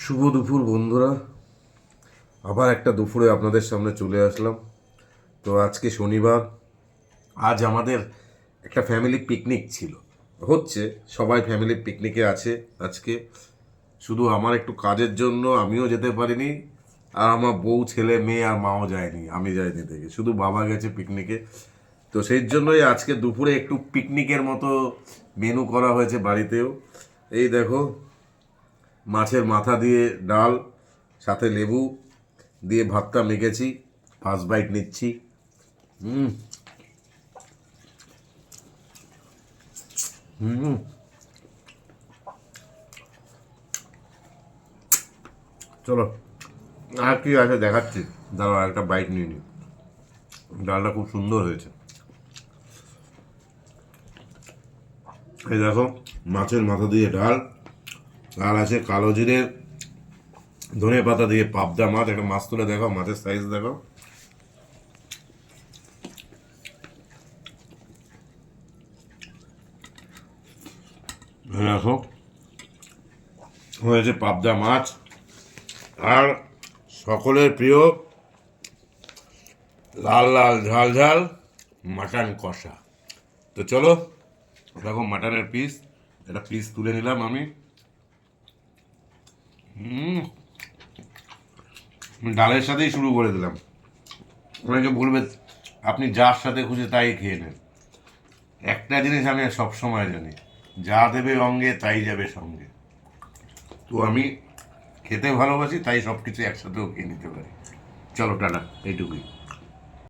শুভ দুপুর বন্ধুরা, আবার একটা দুপুরে আপনাদের সামনে চলে আসলাম। তো আজকে শনিবার, আজ আমাদের একটা ফ্যামিলি পিকনিক ছিল, হচ্ছে সবাই ফ্যামিলি পিকনিকে আছে আজকে। শুধু আমার একটু কাজের জন্য আমিও যেতে পারিনি, আর আমার বউ, ছেলে, মেয়ে আর মাও যায়নি, আমি যাইনি থেকে, শুধু বাবা গেছে পিকনিকে। তো সেই জন্যই আজকে দুপুরে একটু পিকনিকের মতো মেনু করা হয়েছে বাড়িতেও। এই দেখো, মাছের মাথা দিয়ে ডাল, সাথে লেবু দিয়ে ভাতটা মেখেছি। ফার্স্ট বাইট নিচ্ছি। হুম হুম চলো, আর কি আছে দেখাচ্ছি। দাঁড়াও, একটা বাইট নিয়ে নিই। ডালটা খুব সুন্দর হয়েছে। এই দেখো, মাছের মাথা দিয়ে ডাল, আর আছে কালো জিরে ধনে পাতা দিয়ে পাবদা মাছ। একটা মাছ তুলে দেখো, মাছের সাইজ দেখো। দেখো, হয়েছে পাবদা মাছ, আর সকলের প্রিয় লাল লাল ঝাল ঝাল মাটন কষা। তো চলো, দেখো মাটনের পিস, একটা পিস তুলে নিলাম আমি। ডালের সাথেই শুরু করে দিলাম। অনেকে বলবে আপনি যার সাথে খুশি তাই খেয়ে নেন। একটা জিনিস আমি সব সময় জানি, যা দেবে অঙ্গে তাই যাবে সঙ্গে। তো আমি খেতে ভালোবাসি, তাই সব কিছু একসাথেও খেয়ে নিতে পারি। চলো টাটা, এইটুকুই।